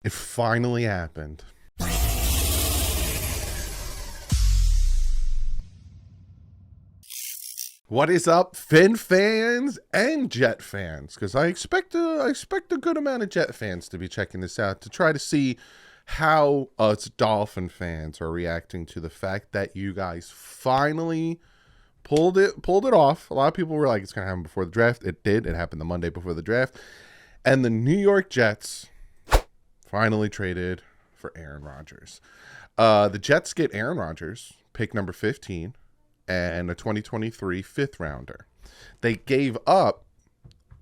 It finally happened. What is up, Fin fans and Jet fans? Because I expect a good amount of Jet fans to be checking this out to try to see how us Dolphin fans are reacting to the fact that you guys finally pulled it off. A lot of people were like, it's gonna happen before the draft. It did. It happened the Monday before the draft, and the New York Jets finally traded for Aaron Rodgers. The Jets get Aaron Rodgers, pick number 15, and a 2023 fifth rounder. They gave up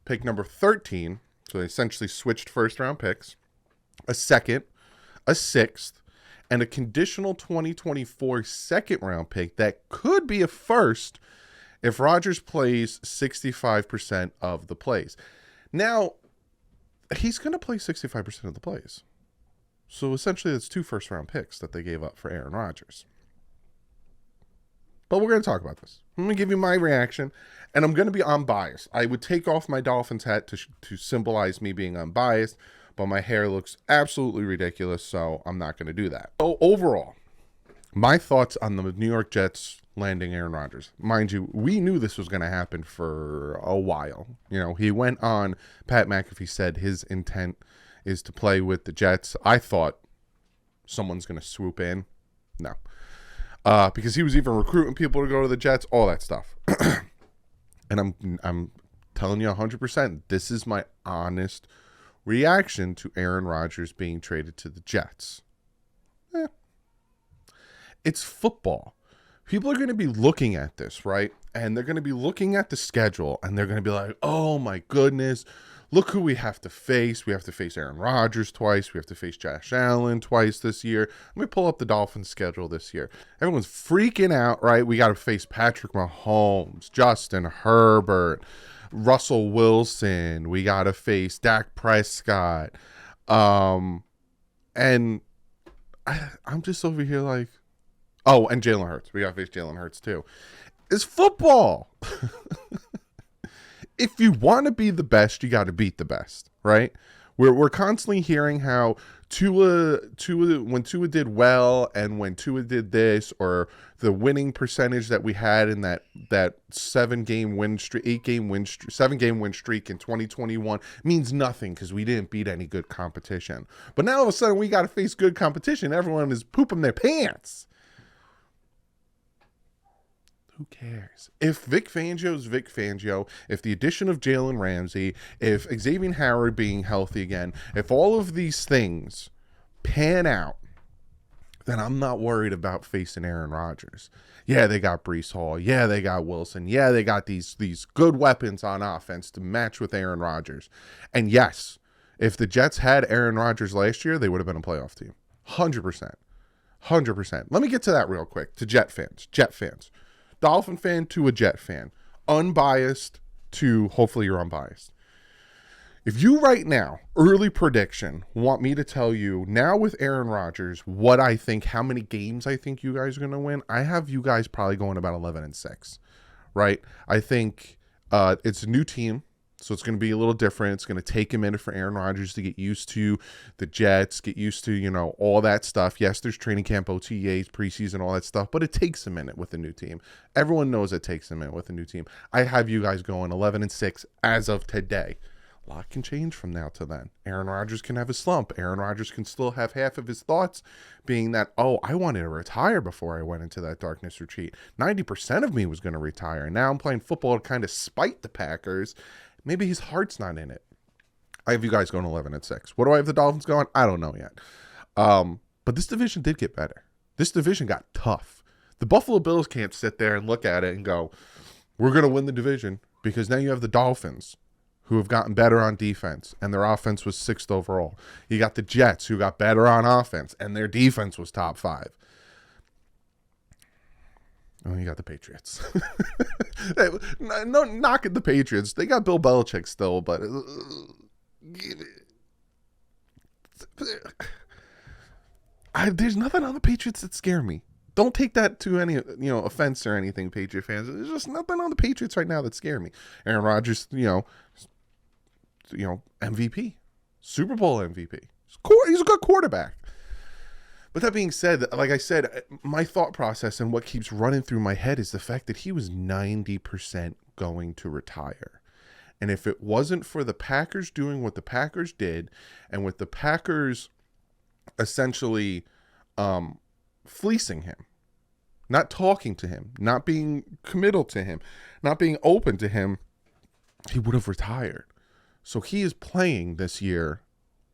pick number 13, so they essentially switched first round picks, a second, a sixth, and a conditional 2024 second round pick that could be a first if Rodgers plays 65% of the plays. Now, he's going to play 65% of the plays. So essentially, that's 2 first round picks that they gave up for Aaron Rodgers. But we're going to talk about this. I'm going to give you my reaction, and I'm going to be unbiased. I would take off my Dolphins hat to symbolize me being unbiased, but my hair looks absolutely ridiculous, so I'm not going to do that. So overall, my thoughts on the New York Jets landing Aaron Rodgers. Mind you, we knew this was going to happen for a while. You know, he went on, Pat McAfee said his intent is to play with the Jets. I thought someone's going to swoop in. No. Because he was even recruiting people to go to the Jets, all that stuff. And I'm telling you 100%, this is my honest reaction to Aaron Rodgers being traded to the Jets. It's football. People are going to be looking at this, right? And they're going to be looking at the schedule, and they're going to be like, oh my goodness, look who we have to face. We have to face Aaron Rodgers twice. We have to face Josh Allen twice this year. Let me pull up the Dolphins schedule this year. Everyone's freaking out, right? We got to face Patrick Mahomes, Justin Herbert, Russell Wilson. We got to face Dak Prescott. And I'm just over here like, oh, and Jalen Hurts. We got to face Jalen Hurts too. It's football. If you want to be the best, you got to beat the best, right? We're constantly hearing how when Tua did well and when Tua did this, or the winning percentage that we had in that 7-game win streak, 7-game win streak in 2021 means nothing because we didn't beat any good competition. But now all of a sudden we got to face good competition. Everyone is pooping their pants. Who cares? If Vic Fangio's Vic Fangio, if the addition of Jalen Ramsey, if Xavier Howard being healthy again, if all of these things pan out, then I'm not worried about facing Aaron Rodgers. Yeah, they got Breece Hall. Yeah, they got Wilson. Yeah, they got these good weapons on offense to match with Aaron Rodgers. And yes, if the Jets had Aaron Rodgers last year, they would have been a playoff team. 100%. 100%. Let me get to that real quick, to Jet fans. Dolphin fan to a Jet fan. Unbiased to hopefully you're unbiased. If you right now, early prediction, want me to tell you now with Aaron Rodgers what I think, how many games I think you guys are going to win, I have you guys probably going about 11-6, right? I think it's a new team, so it's going to be a little different. It's going to take a minute for Aaron Rodgers to get used to the Jets, get used to, all that stuff. Yes, there's training camp, OTAs, preseason, all that stuff, but it takes a minute with a new team. Everyone knows it takes a minute with a new team. I have you guys going 11-6 as of today. A lot can change from now to then. Aaron Rodgers can have a slump. Aaron Rodgers can still have half of his thoughts being that, oh, I wanted to retire before I went into that darkness retreat. 90% of me was going to retire. And now I'm playing football to kind of spite the Packers. Maybe his heart's not in it. I have you guys going 11-6. What do I have the Dolphins going? I don't know yet. But this division did get better. This division got tough. The Buffalo Bills can't sit there and look at it and go, we're going to win the division, because now you have the Dolphins, who have gotten better on defense, and their offense was 6th overall. You got the Jets, who got better on offense, and their defense was top 5. Oh, you got the Patriots. No, knocking the Patriots. They got Bill Belichick still, but there's nothing on the Patriots that scare me. Don't take that to any offense or anything, Patriot fans. There's just nothing on the Patriots right now that scare me. Aaron Rodgers, MVP, Super Bowl MVP. He's a good quarterback. But that being said, like I said, my thought process and what keeps running through my head is the fact that he was 90% going to retire. And if it wasn't for the Packers doing what the Packers did, and with the Packers essentially fleecing him, not talking to him, not being committal to him, not being open to him, he would have retired. So he is playing this year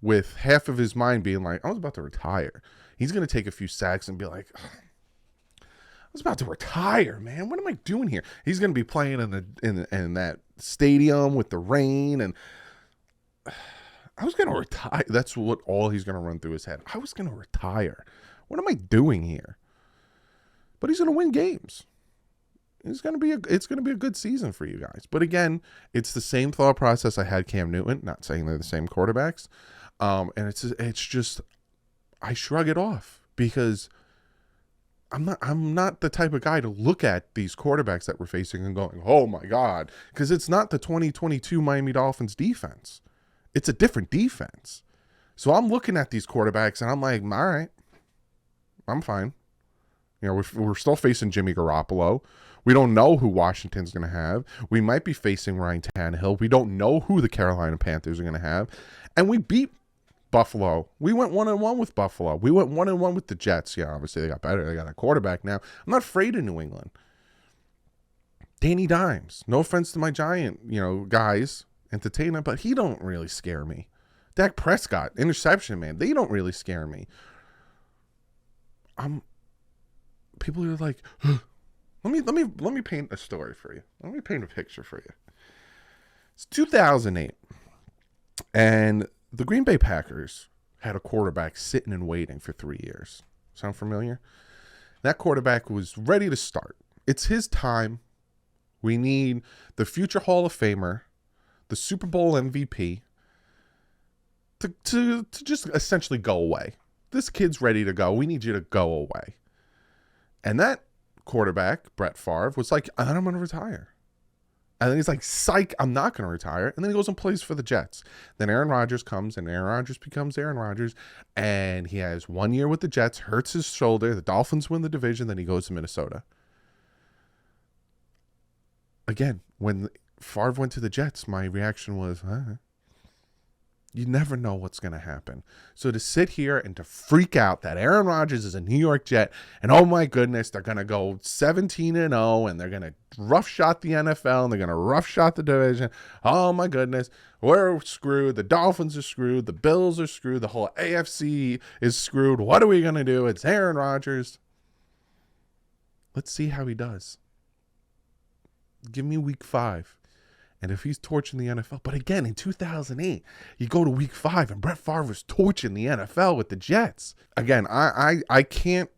with half of his mind being like, I was about to retire. He's going to take a few sacks and be like, I was about to retire, man. What am I doing here? He's going to be playing in that stadium with the rain, and I was going to retire. That's what all he's going to run through his head. I was going to retire. What am I doing here? But he's going to win games. It's going to be a good season for you guys. But again, it's the same thought process I had Cam Newton. Not saying they're the same quarterbacks, and it's just I shrug it off because I'm not the type of guy to look at these quarterbacks that we're facing and going, oh my God, because it's not the 2022 Miami Dolphins defense. It's a different defense. So I'm looking at these quarterbacks and I'm like, all right, I'm fine. You know, we're still facing Jimmy Garoppolo. We don't know who Washington's going to have. We might be facing Ryan Tannehill. We don't know who the Carolina Panthers are going to have. And we beat Buffalo. We went 1-1 with Buffalo. We went 1-1 with the Jets. Yeah, obviously they got better. They got a quarterback now. I'm not afraid of New England. Danny Dimes. No offense to my Giant, guys, entertainer, but he don't really scare me. Dak Prescott, interception, man. They don't really scare me. People are like, let me paint a story for you. Let me paint a picture for you. It's 2008, and the Green Bay Packers had a quarterback sitting and waiting for 3 years. Sound familiar? That quarterback was ready to start. It's his time. We need the future Hall of Famer, the Super Bowl MVP, to just essentially go away. This kid's ready to go. We need you to go away. And that quarterback, Brett Favre, was like, I'm going to retire. And then he's like, psych, I'm not going to retire. And then he goes and plays for the Jets. Then Aaron Rodgers comes, and Aaron Rodgers becomes Aaron Rodgers. And he has 1 year with the Jets, hurts his shoulder. The Dolphins win the division. Then he goes to Minnesota. Again, when Favre went to the Jets, my reaction was, you never know what's going to happen. So to sit here and to freak out that Aaron Rodgers is a New York Jet, and oh my goodness, they're going to go 17-0, and they're going to roughshot the NFL, and they're going to roughshot the division. Oh my goodness, we're screwed. The Dolphins are screwed. The Bills are screwed. The whole AFC is screwed. What are we going to do? It's Aaron Rodgers. Let's see how he does. Give me week 5. And if he's torching the NFL, but again, in 2008, you go to week 5 and Brett Favre was torching the NFL with the Jets. Again, I can't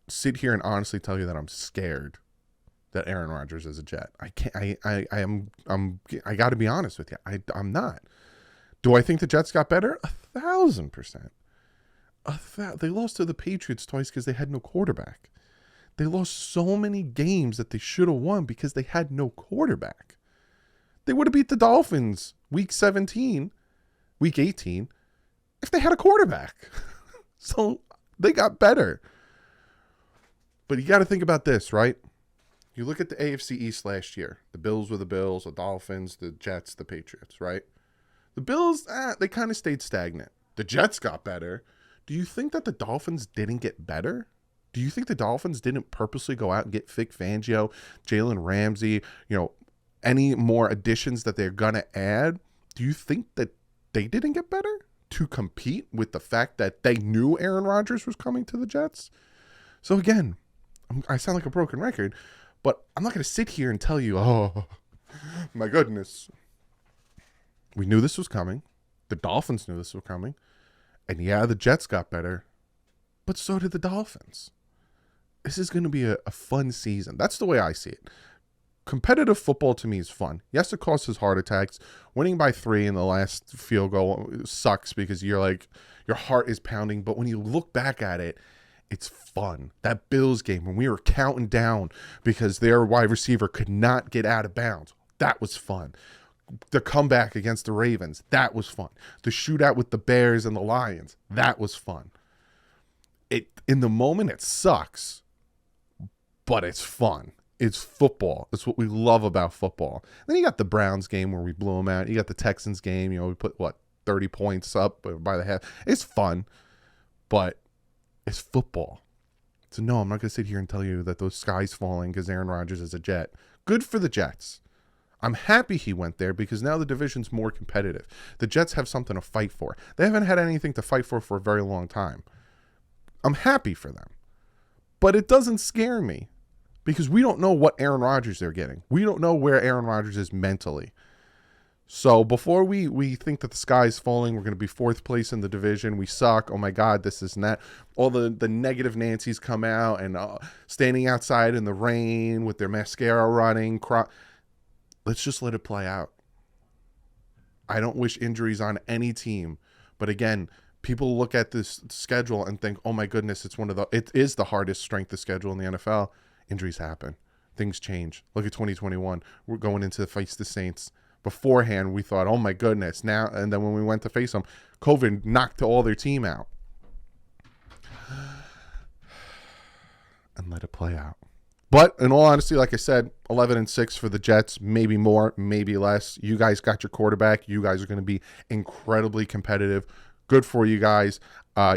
sit here and honestly tell you that I'm scared that Aaron Rodgers is a Jet. I can't. I got to be honest with you. I'm not. Do I think the Jets got better? 1,000%. They lost to the Patriots twice because they had no quarterback. They lost so many games that they should have won because they had no quarterback. They would have beat the Dolphins week 18 if they had a quarterback. So they got better. But you got to think about this, right? You look at the AFC East last year. The Bills were the Bills, the Dolphins, the Jets, the Patriots, right? The Bills, they kind of stayed stagnant. The Jets got better. Do you think that the Dolphins didn't get better? Do you think the Dolphins didn't purposely go out and get Vic Fangio, Jalen Ramsey, any more additions that they're going to add? Do you think that they didn't get better to compete with the fact that they knew Aaron Rodgers was coming to the Jets? So again, I sound like a broken record, but I'm not going to sit here and tell you, oh, my goodness. We knew this was coming. The Dolphins knew this was coming. And yeah, the Jets got better, but so did the Dolphins. This is going to be a fun season. That's the way I see it. Competitive football to me is fun. Yes, it causes heart attacks. Winning by 3 in the last field goal sucks because you're like, your heart is pounding. But when you look back at it, it's fun. That Bills game when we were counting down because their wide receiver could not get out of bounds. That was fun. The comeback against the Ravens, that was fun. The shootout with the Bears and the Lions, that was fun. In the moment, it sucks, but it's fun. It's football. It's what we love about football. Then you got the Browns game where we blew them out. You got the Texans game. We put, 30 points up by the half. It's fun, but it's football. So, no, I'm not going to sit here and tell you that those sky's falling because Aaron Rodgers is a Jet. Good for the Jets. I'm happy he went there because now the division's more competitive. The Jets have something to fight for. They haven't had anything to fight for a very long time. I'm happy for them. But it doesn't scare me because we don't know what Aaron Rodgers they're getting. We don't know where Aaron Rodgers is mentally. So before we think that the sky's falling, we're going to be 4th place in the division. We suck. Oh, my God, this is that. All the negative Nancy's come out and standing outside in the rain with their mascara running. Let's just let it play out. I don't wish injuries on any team. But again, people look at this schedule and think, oh, my goodness, it is the hardest strength of schedule in the NFL. Injuries happen. Things change. Look at 2021. We're going into the face the Saints. Beforehand, we thought, oh, my goodness. Now, and then when we went to face them, COVID knocked all their team out. And let it play out. But in all honesty, like I said, 11-6 for the Jets, maybe more, maybe less. You guys got your quarterback. You guys are going to be incredibly competitive. Good for you guys.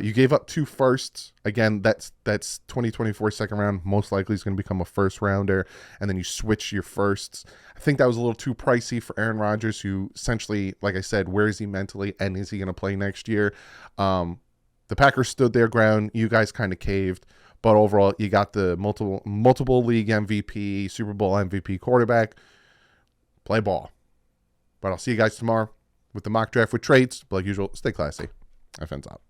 You gave up 2 firsts. Again, that's 2024 second round. Most likely is going to become a first rounder. And then you switch your firsts. I think that was a little too pricey for Aaron Rodgers, who essentially, like I said, where is he mentally and is he going to play next year? The Packers stood their ground. You guys kind of caved. But overall, you got the multiple league MVP, Super Bowl MVP quarterback. Play ball. But I'll see you guys tomorrow with the mock draft with trades. But like usual, stay classy. FN's out.